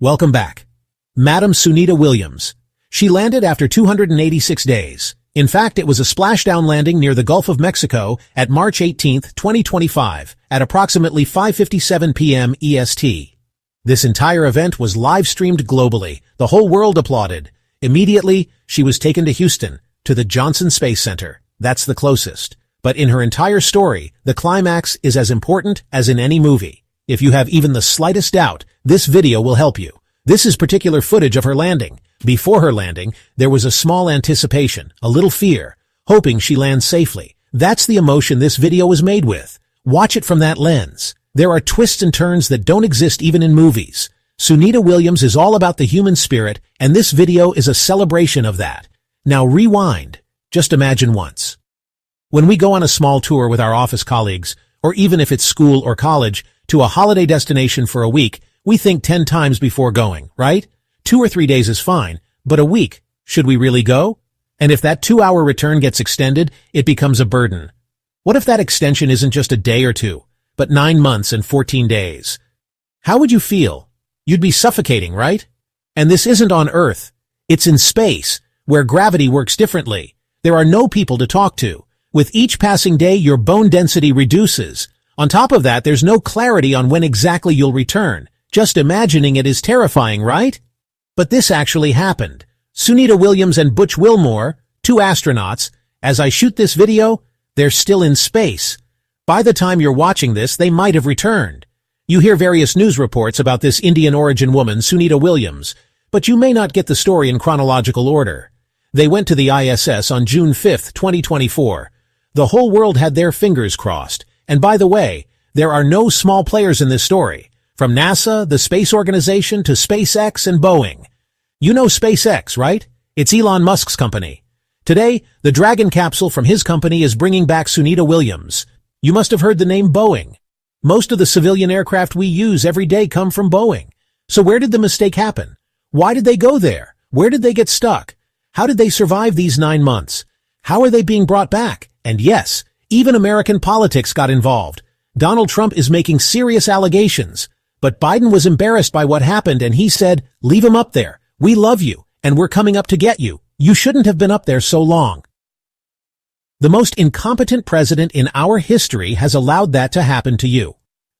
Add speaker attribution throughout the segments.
Speaker 1: Welcome back. Madam Sunita Williams. She landed after 286 days. In fact, it was a splashdown landing near the Gulf of Mexico at March 18, 2025, at approximately 5:57 p.m. EST. This entire event was live-streamed globally. The whole world applauded. Immediately, she was taken to Houston, to the Johnson Space Center. That's the closest. But in her entire story, the climax is as important as in any movie. If you have even the slightest doubt, this video will help you. This is particular footage of her landing. Before her landing, there was a small anticipation, a little fear, hoping she lands safely. That's the emotion this video was made with. Watch it from that lens. There are twists and turns that don't exist even in movies. Sunita Williams is all about the human spirit, and this video is a celebration of that. Now rewind. Just imagine once. When we go on a small tour with our office colleagues, or even if it's school or college, to a holiday destination for a week, we think 10 times before going, right? 2 or 3 days is fine, but a week, should we really go? And if that 2-hour return gets extended, it becomes a burden. What if that extension isn't just a day or two, but 9 months and 14 days? How would you feel? You'd be suffocating, right? And this isn't on Earth. It's in space, where gravity works differently. There are no people to talk to. With each passing day, your bone density reduces. On top of that, there's no clarity on when exactly you'll return. Just imagining it is terrifying, right? But this actually happened. Sunita Williams and Butch Wilmore, 2 astronauts, as I shoot this video, they're still in space. By the time you're watching this, they might have returned. You hear various news reports about this Indian origin woman, Sunita Williams, but you may not get the story in chronological order. They went to the ISS on June 5, 2024. The whole world had their fingers crossed. And by the way, there are no small players in this story. From NASA, the space organization, to SpaceX and Boeing. You know SpaceX, right? It's Elon Musk's company. Today, the Dragon capsule from his company is bringing back Sunita Williams. You must have heard the name Boeing. Most of the civilian aircraft we use every day come from Boeing. So where did the mistake happen? Why did they go there? Where did they get stuck? How did they survive these 9 months? How are they being brought back? And yes, even American politics got involved. Donald Trump is making serious allegations. But Biden was embarrassed by what happened and he said, "Leave him up there. We love you, and we're coming up to get you. You shouldn't have been up there so long." The most incompetent president in our history has allowed that to happen to you.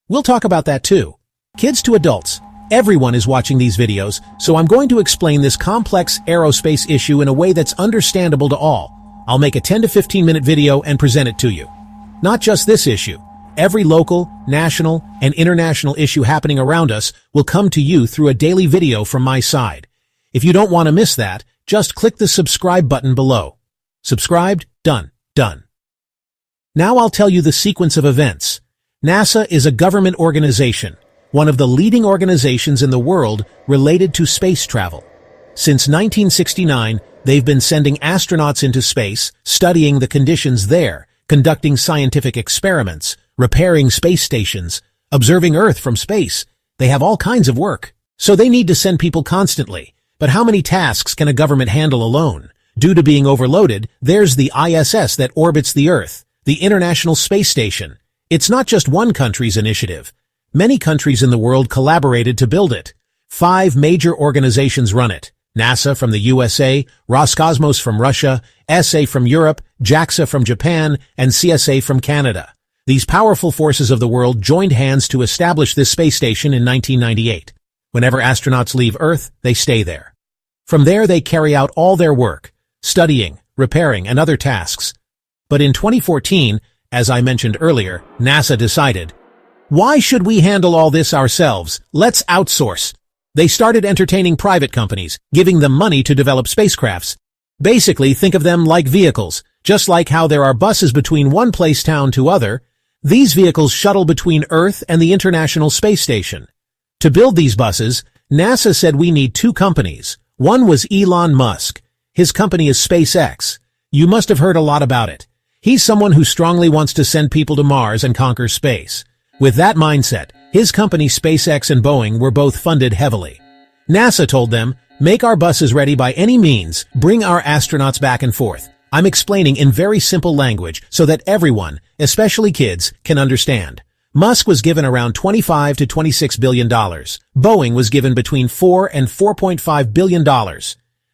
Speaker 1: We'll talk about that too. Kids to adults, everyone is watching these videos, so I'm going to explain this complex aerospace issue in a way that's understandable to all. I'll make a 10 to 15 minute video and present it to you. Not just this issue. Every local, national, and international issue happening around us will come to you through a daily video from my side. If you don't want to miss that, just click the subscribe button below. Subscribed? Done. Done. Now I'll tell you the sequence of events. NASA is a government organization, one of the leading organizations in the world related to space travel. Since 1969, they've been sending astronauts into space, studying the conditions there, conducting scientific experiments, repairing space stations, observing Earth from space. They have all kinds of work. So they need to send people constantly. But how many tasks can a government handle alone? Due to being overloaded, there's the ISS that orbits the Earth, the International Space Station. It's not just one country's initiative. Many countries in the world collaborated to build it. 5 major organizations run it. NASA from the USA, Roscosmos from Russia, ESA from Europe, JAXA from Japan, and CSA from Canada. These powerful forces of the world joined hands to establish this space station in 1998. Whenever astronauts leave Earth, they stay there. From there, they carry out all their work, studying, repairing, and other tasks. But in 2014, as I mentioned earlier, NASA decided, why should we handle all this ourselves? Let's outsource. They started entertaining private companies, giving them money to develop spacecrafts. Basically, think of them like vehicles. Just like how there are buses between one place town to other, these vehicles shuttle between Earth and the International Space Station. To build these buses, NASA said we need 2 companies. One was Elon Musk. His company is SpaceX. You must have heard a lot about it. He's someone who strongly wants to send people to Mars and conquer space. With that mindset, his company SpaceX and Boeing were both funded heavily. NASA told them, make our buses ready by any means, bring our astronauts back and forth. I'm explaining in very simple language so that everyone, especially kids, can understand. Musk was given around $25 to $26 billion. Boeing was given between $4 and $4.5 billion.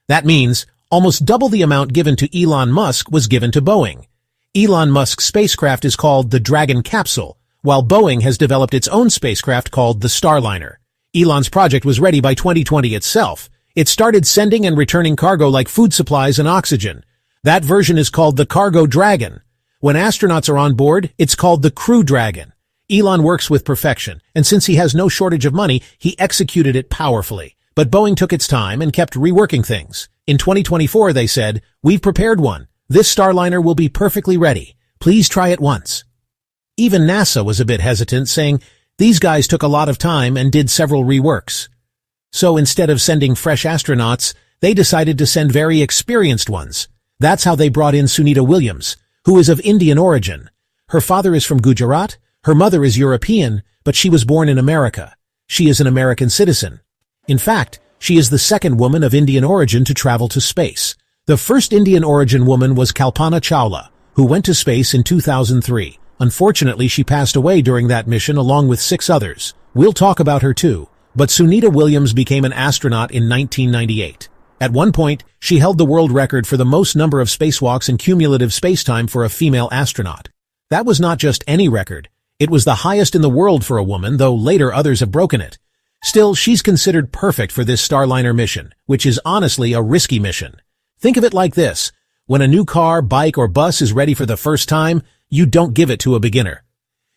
Speaker 1: That means almost double the amount given to Elon Musk was given to Boeing. Elon Musk's spacecraft is called the Dragon capsule, while Boeing has developed its own spacecraft called the Starliner. Elon's project was ready by 2020 itself. It started sending and returning cargo like food supplies and oxygen. That version is called the Cargo Dragon. When astronauts are on board, it's called the Crew Dragon. Elon works with perfection, and since he has no shortage of money, he executed it powerfully. But Boeing took its time and kept reworking things. In 2024, they said, "We've prepared one. This Starliner will be perfectly ready. Please try it once." Even NASA was a bit hesitant, saying, "These guys took a lot of time and did several reworks." So instead of sending fresh astronauts, they decided to send very experienced ones. That's how they brought in Sunita Williams, who is of Indian origin. Her father is from Gujarat, her mother is European, but she was born in America. She is an American citizen. In fact, she is the second woman of Indian origin to travel to space. The first Indian origin woman was Kalpana Chawla, who went to space in 2003. Unfortunately, she passed away during that mission along with 6 others. We'll talk about her too. But Sunita Williams became an astronaut in 1998. At one point, she held the world record for the most number of spacewalks in cumulative spacetime for a female astronaut. That was not just any record. It was the highest in the world for a woman, though later others have broken it. Still, she's considered perfect for this Starliner mission, which is honestly a risky mission. Think of it like this. When a new car, bike, or bus is ready for the first time, you don't give it to a beginner.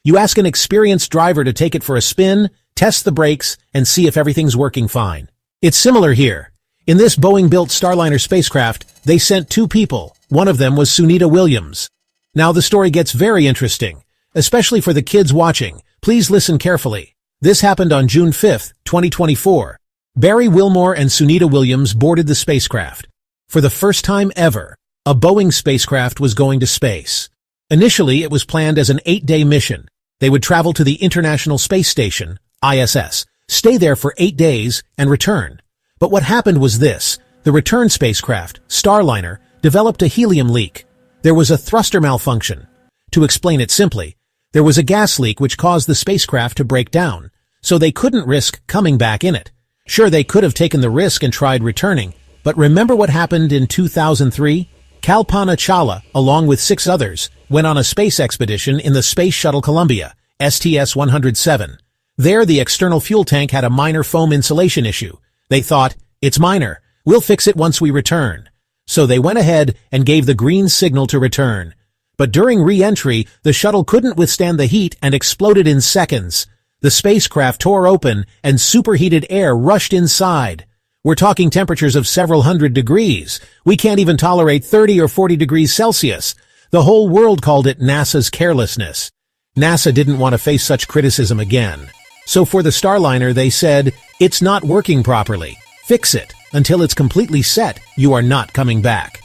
Speaker 1: You ask an experienced driver to take it for a spin, test the brakes, and see if everything's working fine. It's similar here. In this Boeing-built Starliner spacecraft, they sent 2 people. One of them was Sunita Williams. Now the story gets very interesting, especially for the kids watching. Please listen carefully. This happened on June 5, 2024. Barry Wilmore and Sunita Williams boarded the spacecraft. For the first time ever, a Boeing spacecraft was going to space. Initially, it was planned as an 8-day mission. They would travel to the International Space Station, ISS, stay there for 8 days, and return. But what happened was this. The return spacecraft, Starliner, developed a helium leak. There was a thruster malfunction. To explain it simply, there was a gas leak which caused the spacecraft to break down, so they couldn't risk coming back in it. Sure, they could have taken the risk and tried returning, but remember what happened in 2003? Kalpana Chawla, along with 6 others, went on a space expedition in the Space Shuttle Columbia, STS-107. There, the external fuel tank had a minor foam insulation issue. They thought, "It's minor. We'll fix it once we return." So they went ahead and gave the green signal to return. But during re-entry, the shuttle couldn't withstand the heat and exploded in seconds. The spacecraft tore open and superheated air rushed inside. We're talking temperatures of several hundred degrees. We can't even tolerate 30 or 40 degrees Celsius. The whole world called it NASA's carelessness. NASA didn't want to face such criticism again. So for the Starliner, they said, "It's not working properly. Fix it. Until it's completely set, you are not coming back."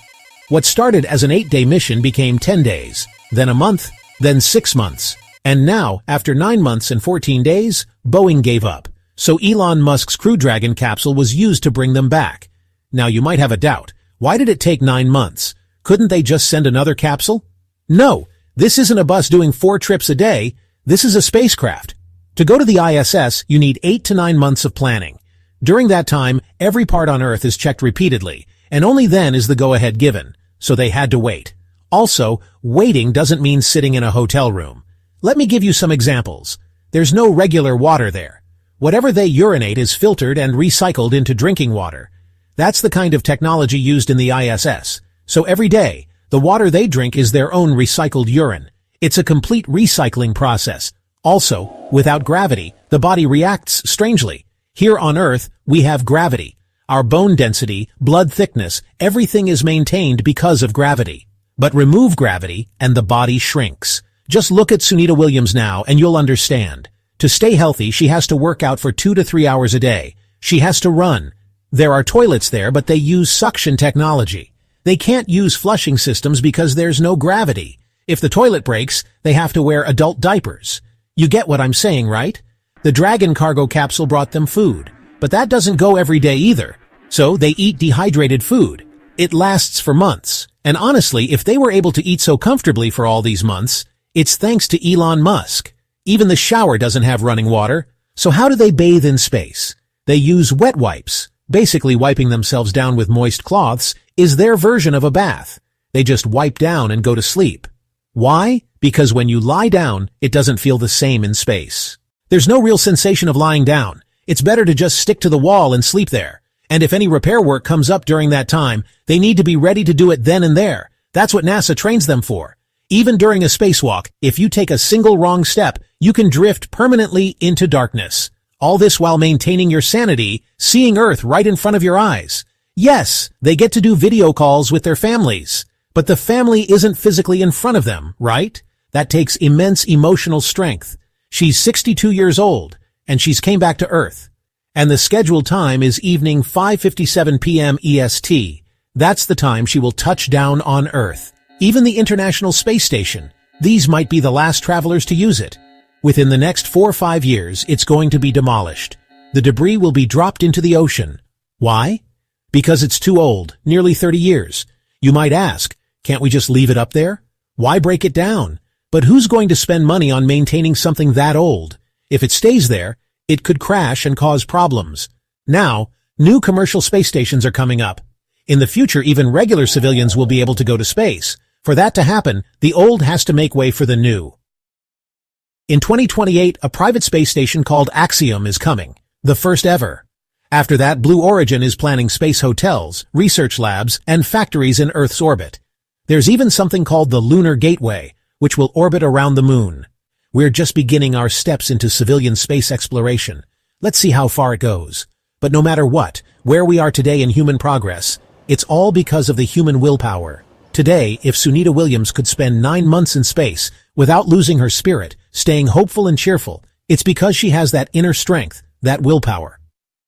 Speaker 1: What started as an 8-day mission became 10 days, then a month, then 6 months. And now, after 9 months and 14 days, Boeing gave up. So Elon Musk's Crew Dragon capsule was used to bring them back. Now you might have a doubt. Why did it take 9 months? Couldn't they just send another capsule? No, this isn't a bus doing 4 trips a day. This is a spacecraft. To go to the ISS, you need 8 to 9 months of planning. During that time, every part on Earth is checked repeatedly, and only then is the go-ahead given. So they had to wait. Also, waiting doesn't mean sitting in a hotel room. Let me give you some examples. There's no regular water there. Whatever they urinate is filtered and recycled into drinking water. That's the kind of technology used in the ISS. So every day, the water they drink is their own recycled urine. It's a complete recycling process. Also, without gravity, the body reacts strangely. Here on Earth, we have gravity. Our bone density, blood thickness, everything is maintained because of gravity. But remove gravity, and the body shrinks. Just look at Sunita Williams now, and you'll understand. To stay healthy, she has to work out for 2 to 3 hours a day. She has to run. There are toilets there, but they use suction technology. They can't use flushing systems because there's no gravity. If the toilet breaks, they have to wear adult diapers. You get what I'm saying, right? The Dragon cargo capsule brought them food, but that doesn't go every day either. So they eat dehydrated food. It lasts for months. And honestly, if they were able to eat so comfortably for all these months, it's thanks to Elon Musk. Even the shower doesn't have running water. So how do they bathe in space? They use wet wipes. Basically, wiping themselves down with moist cloths is their version of a bath. They just wipe down and go to sleep. Why? Because when you lie down, it doesn't feel the same in space. There's no real sensation of lying down. It's better to just stick to the wall and sleep there. And if any repair work comes up during that time, they need to be ready to do it then and there. That's what NASA trains them for. Even during a spacewalk, if you take a single wrong step, you can drift permanently into darkness. All this while maintaining your sanity, seeing Earth right in front of your eyes. Yes, they get to do video calls with their families. But the family isn't physically in front of them, right? That takes immense emotional strength. She's 62 years old, and she's came back to Earth. And the scheduled time is evening 5:57 p.m. EST. That's the time she will touch down on Earth. Even the International Space Station, these might be the last travelers to use it. Within the next 4 or 5 years, it's going to be demolished. The debris will be dropped into the ocean. Why? Because it's too old, nearly 30 years. You might ask, can't we just leave it up there? Why break it down? But who's going to spend money on maintaining something that old? If it stays there, it could crash and cause problems. Now, new commercial space stations are coming up. In the future, even regular civilians will be able to go to space. For that to happen, the old has to make way for the new. In 2028, a private space station called Axiom is coming, the first ever. After that, Blue Origin is planning space hotels, research labs, and factories in Earth's orbit. There's even something called the Lunar Gateway, which will orbit around the moon. We're just beginning our steps into civilian space exploration. Let's see how far it goes. But no matter what, where we are today in human progress, it's all because of the human willpower. Today, if Sunita Williams could spend 9 months in space without losing her spirit, staying hopeful and cheerful, it's because she has that inner strength, that willpower.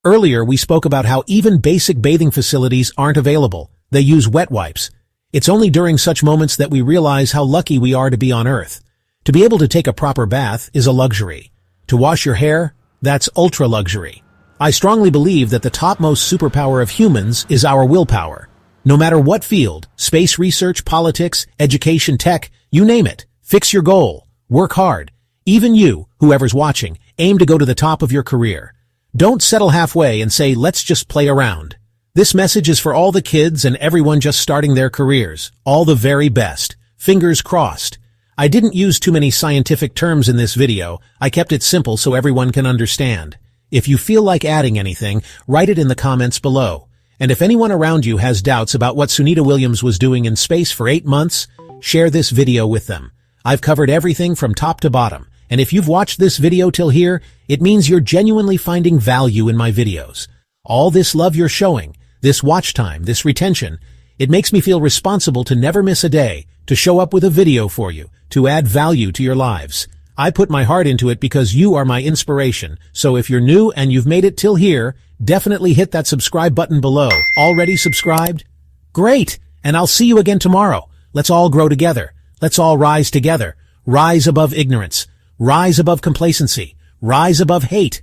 Speaker 1: Earlier, we spoke about how even basic bathing facilities aren't available. They use wet wipes. It's only during such moments that we realize how lucky we are to be on Earth. To be able to take a proper bath is a luxury. To wash your hair, that's ultra luxury. I strongly believe that the topmost superpower of humans is our willpower. No matter what field, space research, politics, education, tech, you name it, fix your goal, work hard. Even you, whoever's watching, aim to go to the top of your career. Don't settle halfway and say, let's just play around. This message is for all the kids and everyone just starting their careers. All the very best. Fingers crossed. I didn't use too many scientific terms in this video. I kept it simple so everyone can understand. If you feel like adding anything, write it in the comments below. And if anyone around you has doubts about what Sunita Williams was doing in space for 8 months, share this video with them. I've covered everything from top to bottom. And if you've watched this video till here, it means you're genuinely finding value in my videos. All this love you're showing, this watch time, this retention, it makes me feel responsible to never miss a day, to show up with a video for you, to add value to your lives. I put my heart into it because you are my inspiration. So if you're new and you've made it till here, definitely hit that subscribe button below. Already subscribed? Great! And I'll see you again tomorrow. Let's all grow together. Let's all rise together. Rise above ignorance. Rise above complacency. Rise above hate.